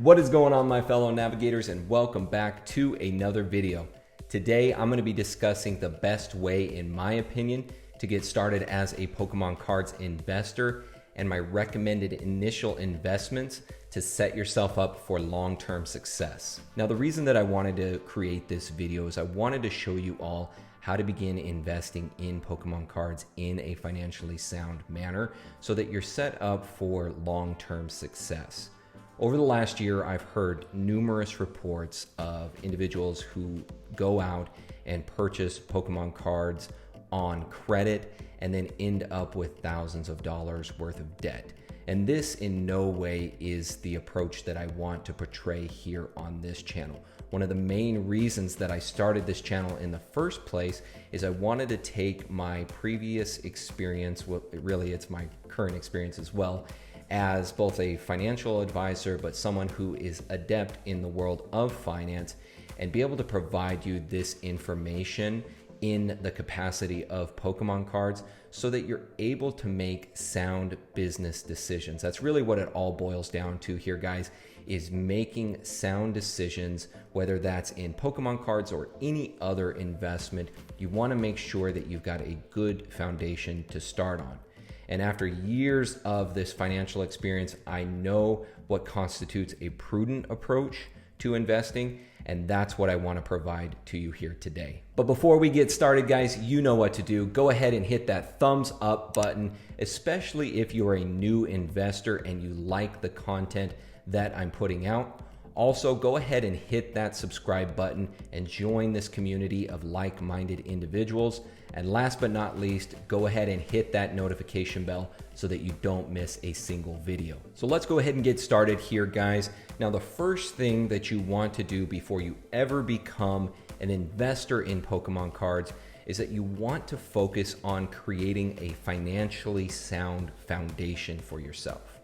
What is going on, my fellow navigators, and welcome back to another video. Today I'm going to be discussing the best way, in my opinion, to get started as a Pokemon cards investor and my recommended initial investments to set yourself up for long-term success. Now, the reason that I wanted to create this video is I wanted to show you all how to begin investing in Pokemon cards in a financially sound manner so that you're set up for long-term success. Over the last year, I've heard numerous reports of individuals who go out and purchase Pokemon cards on credit and then end up with thousands of dollars worth of debt. And this in no way is the approach that I want to portray here on this channel. One of the main reasons that I started this channel in the first place is I wanted to take my previous experience, well, really it's my current experience as well, as both a financial advisor, but someone who is adept in the world of finance, and be able to provide you this information in the capacity of Pokemon cards so that you're able to make sound business decisions. That's really what it all boils down to here, guys, is making sound decisions, whether that's in Pokemon cards or any other investment. You want to make sure that you've got a good foundation to start on. And after years of this financial experience, I know what constitutes a prudent approach to investing, and that's what I want to provide to you here today. But before we get started, guys, you know what to do. Go ahead and hit that thumbs up button, especially if you're a new investor and you like the content that I'm putting out. Also, go ahead and hit that subscribe button and join this community of like-minded individuals. And last but not least, go ahead and hit that notification bell so that you don't miss a single video. So let's go ahead and get started here, guys. Now, the first thing that you want to do before you ever become an investor in Pokemon cards is that you want to focus on creating a financially sound foundation for yourself.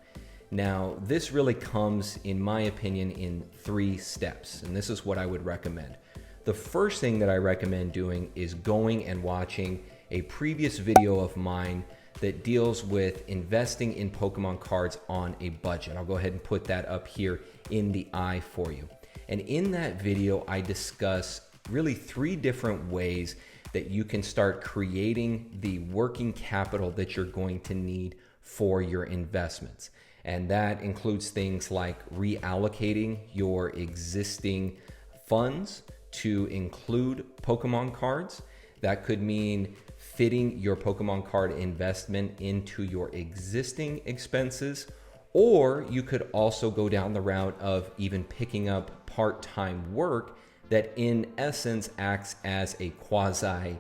Now, this really comes, in my opinion, in 3 steps, and this is what I would recommend. The first thing that I recommend doing is going and watching a previous video of mine that deals with investing in Pokemon cards on a budget. I'll go ahead and put that up here in the eye for you. And in that video, I discuss really 3 different ways that you can start creating the working capital that you're going to need for your investments. And that includes things like reallocating your existing funds to include Pokemon cards. That could mean fitting your Pokemon card investment into your existing expenses, or you could also go down the route of even picking up part-time work that in essence acts as a quasi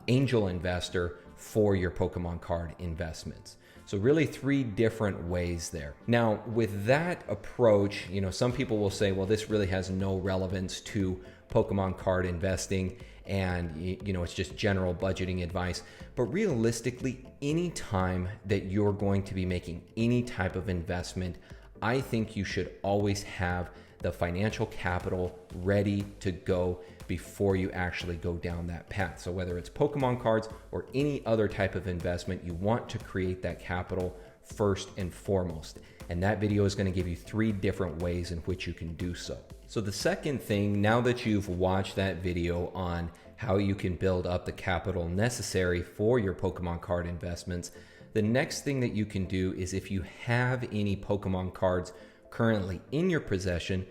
angel investor for your Pokemon card investments. So really 3 different ways there. Now, with that approach, some people will say, well, this really has no relevance to Pokemon card investing and, it's just general budgeting advice. But realistically, any time that you're going to be making any type of investment, I think you should always have the financial capital ready to go before you actually go down that path. So whether it's Pokemon cards or any other type of investment, you want to create that capital first and foremost. And that video is going to give you 3 different ways in which you can do so. So the second thing, now that you've watched that video on how you can build up the capital necessary for your Pokemon card investments, the next thing that you can do is, if you have any Pokemon cards currently in your possession,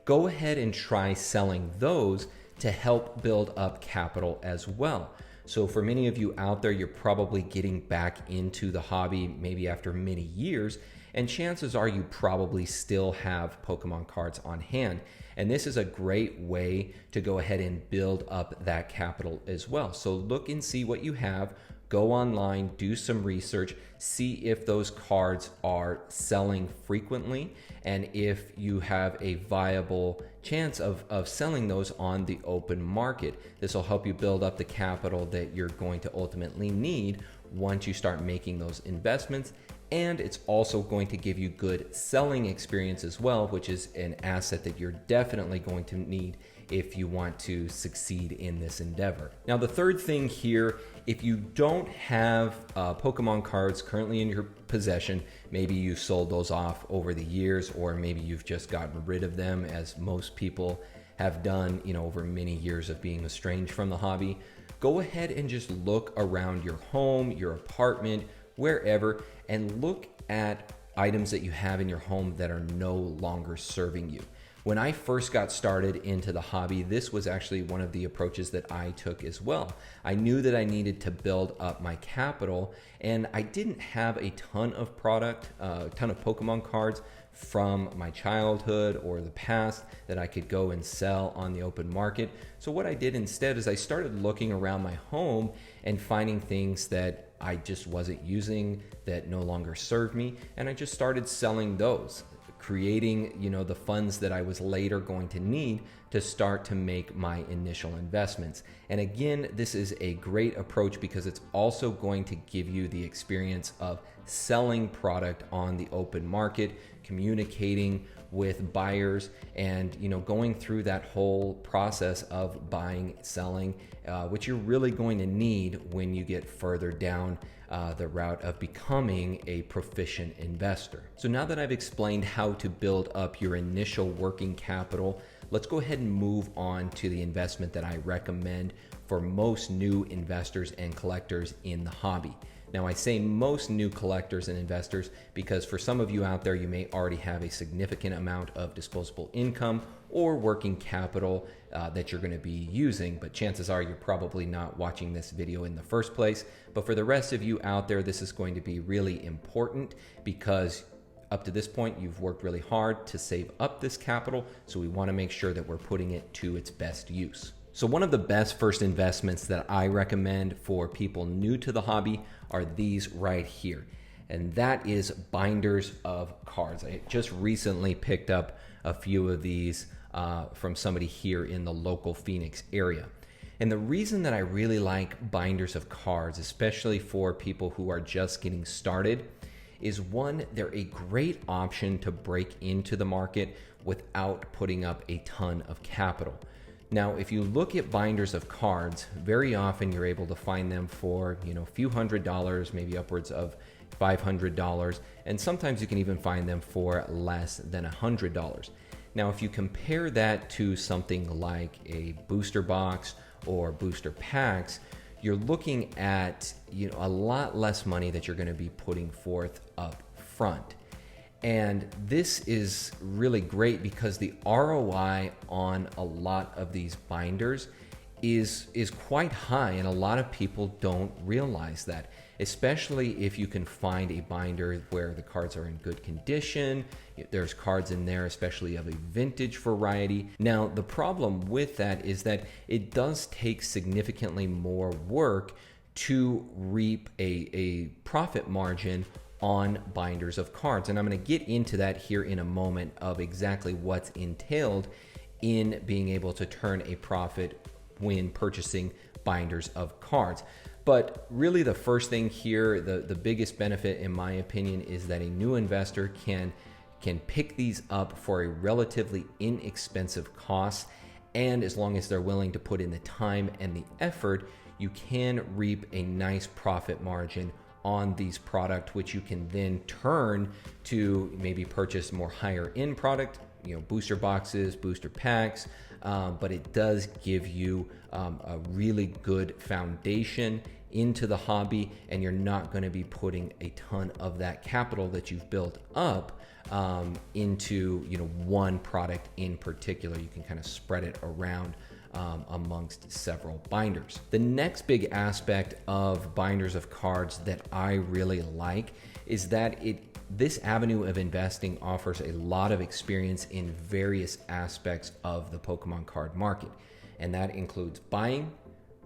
go ahead and try selling those to help build up capital as well. So for many of you out there, you're probably getting back into the hobby maybe after many years, and chances are you probably still have Pokemon cards on hand. And this is a great way to go ahead and build up that capital as well. So look and see what you have. Go online, do some research, see if those cards are selling frequently, and if you have a viable chance of selling those on the open market. This will help you build up the capital that you're going to ultimately need once you start making those investments And it's also going to give you good selling experience as well, which is an asset that you're definitely going to need if you want to succeed in this endeavor. Now, the third thing here, if you don't have Pokemon cards currently in your possession, maybe you sold those off over the years, or maybe you've just gotten rid of them, as most people have done, over many years of being estranged from the hobby, go ahead and just look around your home, your apartment, wherever, and look at items that you have in your home that are no longer serving you. When I first got started into the hobby, this was actually one of the approaches that I took as well. I knew that I needed to build up my capital, and I didn't have a ton of Pokemon cards from my childhood or the past that I could go and sell on the open market. So what I did instead is I started looking around my home and finding things that I just wasn't using, that no longer served me, and I just started selling those, creating the funds that I was later going to need to start to make my initial investments. And again, this is a great approach because it's also going to give you the experience of selling product on the open market, communicating with buyers, and going through that whole process of buying, selling, which you're really going to need when you get further down the route of becoming a proficient investor. So now that I've explained how to build up your initial working capital, let's go ahead and move on to the investment that I recommend for most new investors and collectors in the hobby. Now, I say most new collectors and investors because for some of you out there, you may already have a significant amount of disposable income or working capital that you're going to be using, but chances are you're probably not watching this video in the first place. But for the rest of you out there, this is going to be really important because up to this point, you've worked really hard to save up this capital, so we want to make sure that we're putting it to its best use. So one of the best first investments that I recommend for people new to the hobby are these right here. And that is binders of cards. I just recently picked up a few of these from somebody here in the local Phoenix area. And the reason that I really like binders of cards, especially for people who are just getting started, is one, they're a great option to break into the market without putting up a ton of capital. Now, if you look at binders of cards, very often you're able to find them for, a few $100s, maybe upwards of $500, and sometimes you can even find them for less than $100. Now, if you compare that to something like a booster box or booster packs, you're looking at, a lot less money that you're going to be putting forth up front. And this is really great because the ROI on a lot of these binders is quite high, and a lot of people don't realize that, especially if you can find a binder where the cards are in good condition. There's cards in there, especially of a vintage variety. Now, the problem with that is that it does take significantly more work to reap a profit margin on binders of cards. And I'm going to get into that here in a moment of exactly what's entailed in being able to turn a profit when purchasing binders of cards. But really the first thing here, the biggest benefit in my opinion, is that a new investor can pick these up for a relatively inexpensive cost. And as long as they're willing to put in the time and the effort, you can reap a nice profit margin on these product, which you can then turn to maybe purchase more higher end product, booster boxes, booster packs, but it does give you a really good foundation into the hobby, and you're not going to be putting a ton of that capital that you've built up into one product in particular. You can kind of spread it around amongst several binders. The next big aspect of binders of cards that I really like is that this avenue of investing offers a lot of experience in various aspects of the Pokemon card market, and that includes buying,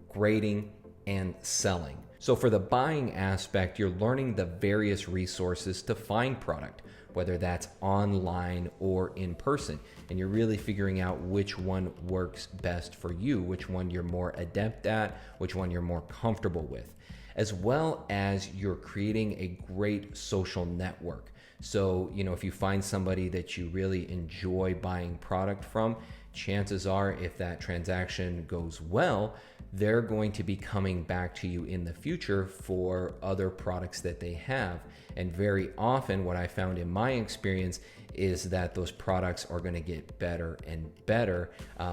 grading, and selling. So for the buying aspect, you're learning the various resources to find product, whether that's online or in person, and you're really figuring out which one works best for you, which one you're more adept at, which one you're more comfortable with. as well as you're creating a great social network. So, if you find somebody that you really enjoy buying product from, chances are if that transaction goes well, they're going to be coming back to you in the future for other products that they have. And very often what I found in my experience is that those products are going to get better and better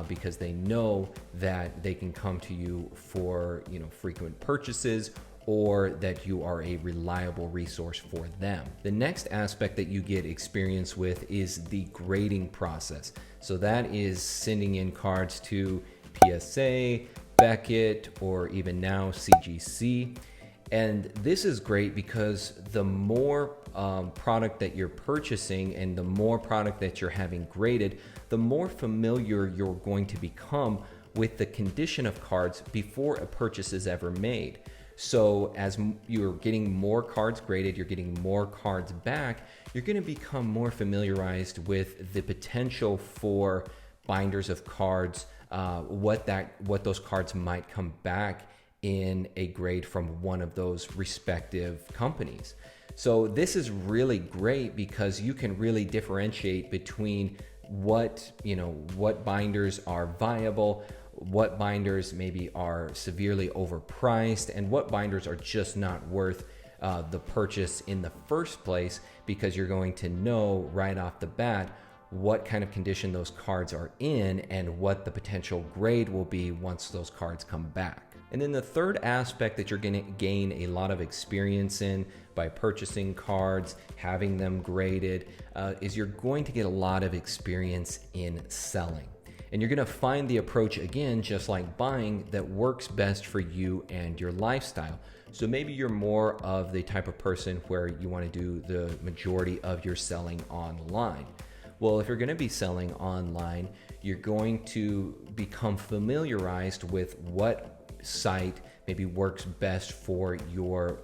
because they know that they can come to you for frequent purchases, or that you are a reliable resource for them. The next aspect that you get experience with is the grading process. So that is sending in cards to PSA, Beckett, or even now CGC. And this is great because the more product that you're purchasing and the more product that you're having graded, the more familiar you're going to become with the condition of cards before a purchase is ever made. So as you're getting more cards graded, you're getting more cards back, you're going to become more familiarized with the potential for binders of cards, what those cards might come back in a grade from one of those respective companies. So this is really great because you can really differentiate between what binders are viable, what binders maybe are severely overpriced, and what binders are just not worth the purchase in the first place, because you're going to know right off the bat what kind of condition those cards are in and what the potential grade will be once those cards come back. And then the third aspect that you're going to gain a lot of experience in by purchasing cards, having them graded, is you're going to get a lot of experience in selling. And you're going to find the approach, again, just like buying, that works best for you and your lifestyle. So maybe you're more of the type of person where you want to do the majority of your selling online. Well, if you're going to be selling online, you're going to become familiarized with what site maybe works best for your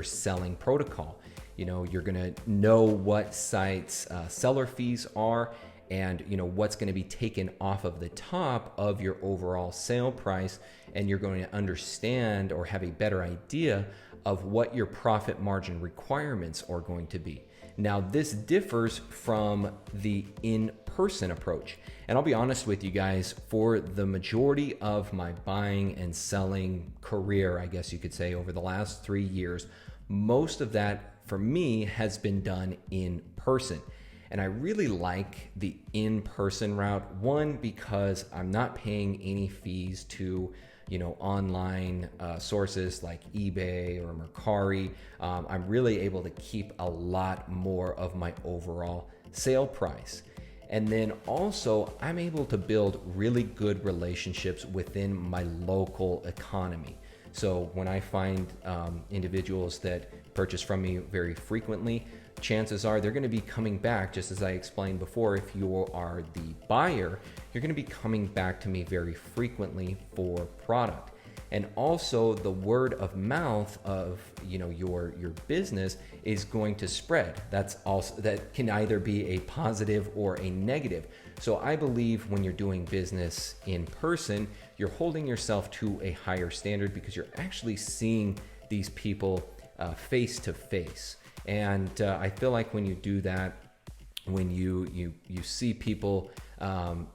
selling protocol. You're going to know what sites seller fees are, and what's going to be taken off of the top of your overall sale price, and you're going to understand or have a better idea of what your profit margin requirements are going to be. Now, this differs from the in-person approach. And I'll be honest with you guys, for the majority of my buying and selling career, I guess you could say, over the last 3 years, most of that for me has been done in person. And I really like the in-person route. One, because I'm not paying any fees to online sources like eBay or Mercari. I'm really able to keep a lot more of my overall sale price. And then also, I'm able to build really good relationships within my local economy. So when I find individuals that purchase from me very frequently, chances are they're going to be coming back. Just as I explained before, if you are the buyer, you're going to be coming back to me very frequently for product. And also the word of mouth of your business is going to spread. That can either be a positive or a negative. So I believe when you're doing business in person, you're holding yourself to a higher standard because you're actually seeing these people face to face. And I feel like when you do that, when you see people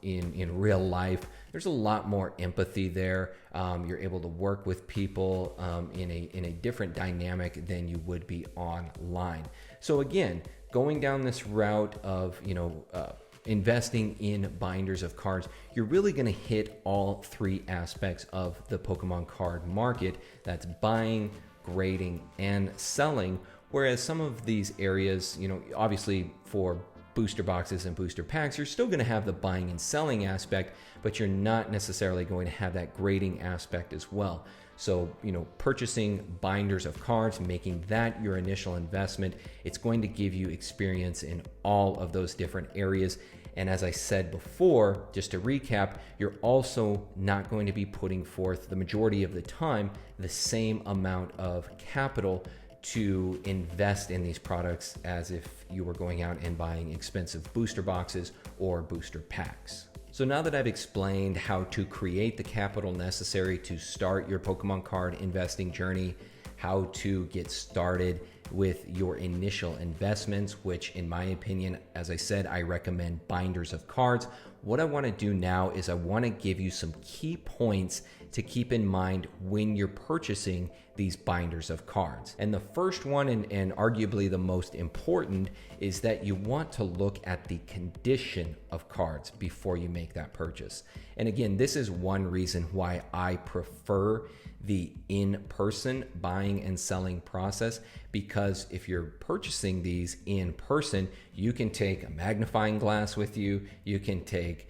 in real life, there's a lot more empathy there. You're able to work with people in a different dynamic than you would be online. So again, going down this route of investing in binders of cards, you're really going to hit all three aspects of the Pokemon card market. That's buying, grading, and selling. Whereas some of these areas, obviously for booster boxes and booster packs, you're still going to have the buying and selling aspect, but you're not necessarily going to have that grading aspect as well. So, purchasing binders of cards, making that your initial investment, it's going to give you experience in all of those different areas. And as I said before, just to recap, you're also not going to be putting forth the majority of the time the same amount of capital to invest in these products as if you were going out and buying expensive booster boxes or booster packs. So now that I've explained how to create the capital necessary to start your Pokemon card investing journey, how to get started with your initial investments, which in my opinion, as I said, I recommend binders of cards. What I want to do now is I want to give you some key points to keep in mind when you're purchasing these binders of cards. And the first one, and arguably the most important, is that you want to look at the condition of cards before you make that purchase. And again, this is one reason why I prefer the in-person buying and selling process, because if you're purchasing these in person, you can take a magnifying glass with you, you can take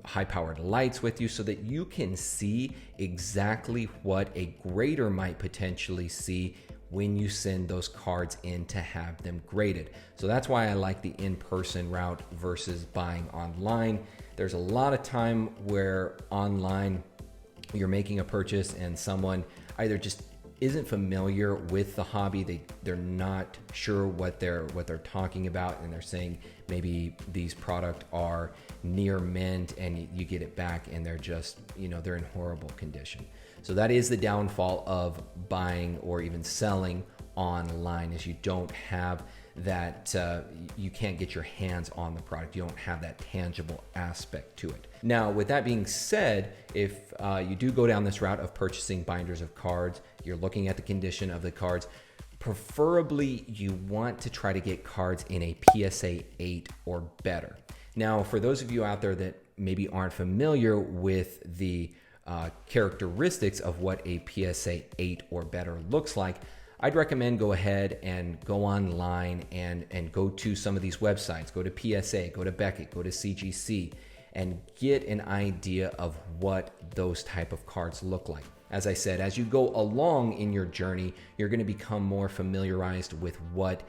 high-powered lights with you so that you can see exactly what a grader might potentially see when you send those cards in to have them graded. So that's why I like the in-person route versus buying online. There's a lot of time where online you're making a purchase and someone either just isn't familiar with the hobby, they're not sure what they're talking about, and they're saying maybe these products are near mint, and you get it back and they're just, they're in horrible condition. So that is the downfall of buying or even selling online, is you don't have that, you can't get your hands on the product. You don't have that tangible aspect to it. Now, with that being said, if you do go down this route of purchasing binders of cards, you're looking at the condition of the cards. Preferably, you want to try to get cards in a PSA 8 or better. Now, for those of you out there that maybe aren't familiar with the characteristics of what a PSA 8 or better looks like, I'd recommend go ahead and go online and go to some of these websites. Go to PSA, go to Beckett, go to CGC, and get an idea of what those type of cards look like. As I said, as you go along in your journey, you're going to become more familiarized with what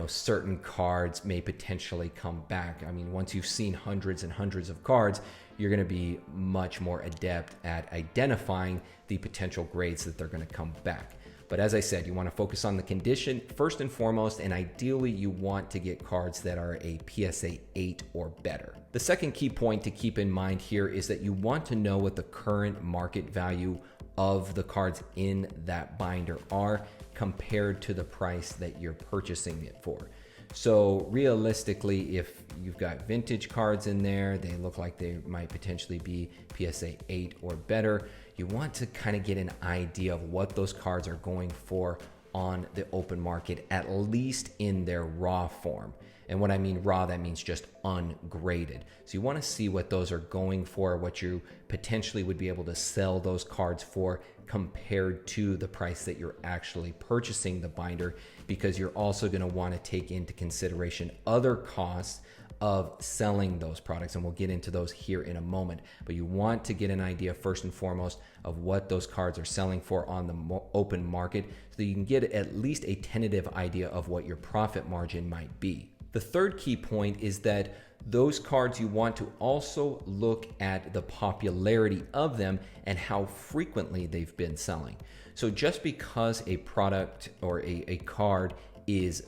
certain cards may potentially come back. I mean, once you've seen hundreds and hundreds of cards, you're going to be much more adept at identifying the potential grades that they're going to come back. But as I said, you want to focus on the condition first and foremost, and ideally you want to get cards that are a PSA 8 or better. The second key point to keep in mind here is that you want to know what the current market value of the cards in that binder are compared to the price that you're purchasing it for. So realistically, if you've got vintage cards in there, they look like they might potentially be PSA 8 or better, you want to kind of get an idea of what those cards are going for on the open market, at least in their raw form. And when I mean raw, that means just ungraded. So you want to see what those are going for, what you potentially would be able to sell those cards for compared to the price that you're actually purchasing the binder, because you're also going to want to take into consideration other costs of selling those products, and we'll get into those here in a moment. But you want to get an idea first and foremost of what those cards are selling for on the open market, so that you can get at least a tentative idea of what your profit margin might be. The third key point is that those cards, you want to also look at the popularity of them and how frequently they've been selling. So just because a product or a card is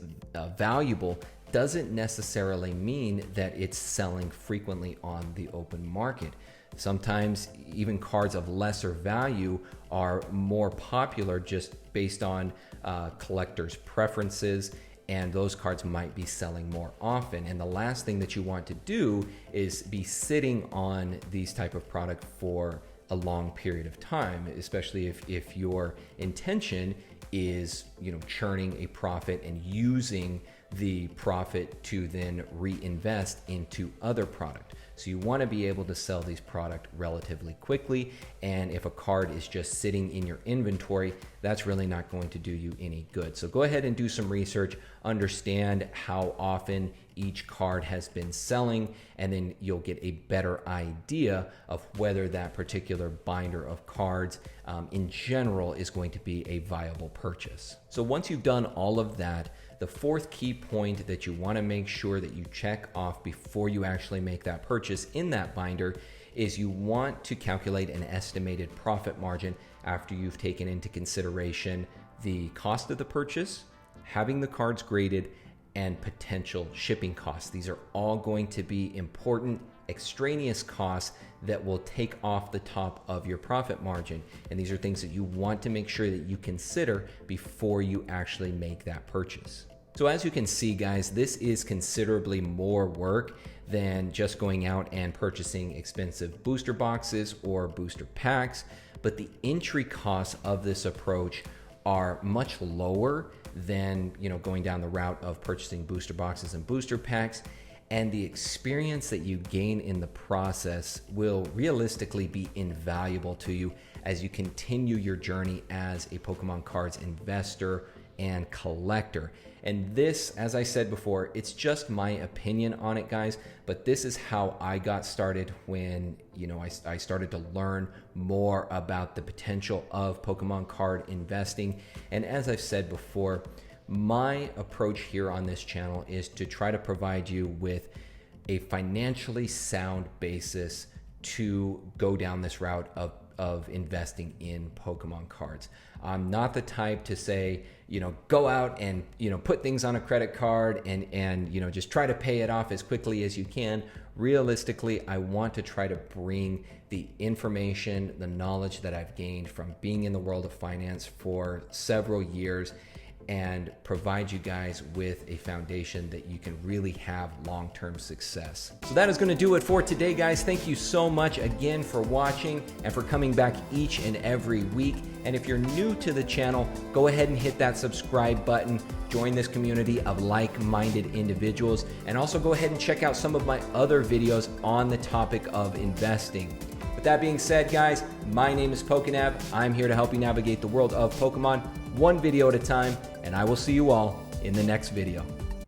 valuable doesn't necessarily mean that it's selling frequently on the open market. Sometimes even cards of lesser value are more popular just based on collectors' preferences, and those cards might be selling more often. And the last thing that you want to do is be sitting on these type of product for a long period of time, especially if your intention is churning a profit and using the profit to then reinvest into other product. So you want to be able to sell these product relatively quickly, and if a card is just sitting in your inventory, that's really not going to do you any good. So go ahead and do some research, understand how often each card has been selling, and then you'll get a better idea of whether that particular binder of cards in general is going to be a viable purchase. So once you've done all of that, the fourth key point that you want to make sure that you check off before you actually make that purchase in that binder is you want to calculate an estimated profit margin after you've taken into consideration the cost of the purchase, having the cards graded, and potential shipping costs. These are all going to be important extraneous costs that will take off the top of your profit margin. And these are things that you want to make sure that you consider before you actually make that purchase. So as you can see, guys, this is considerably more work than just going out and purchasing expensive booster boxes or booster packs. But the entry costs of this approach are much lower than, going down the route of purchasing booster boxes and booster packs. And the experience that you gain in the process will realistically be invaluable to you as you continue your journey as a Pokemon cards investor and collector. And this, as I said before, it's just my opinion on it, guys, but this is how I got started when, I started to learn more about the potential of Pokemon card investing. And as I've said before, my approach here on this channel is to try to provide you with a financially sound basis to go down this route of investing in Pokemon cards. I'm not the type to say, go out and, put things on a credit card and just try to pay it off as quickly as you can. Realistically, I want to try to bring the information, the knowledge that I've gained from being in the world of finance for several years and provide you guys with a foundation that you can really have long-term success. So that is going to do it for today, guys. Thank you so much again for watching and for coming back each and every week. And if you're new to the channel, go ahead and hit that subscribe button, join this community of like-minded individuals, and also go ahead and check out some of my other videos on the topic of investing. With that being said, guys, my name is PokéNav. I'm here to help you navigate the world of Pokemon one video at a time, and I will see you all in the next video.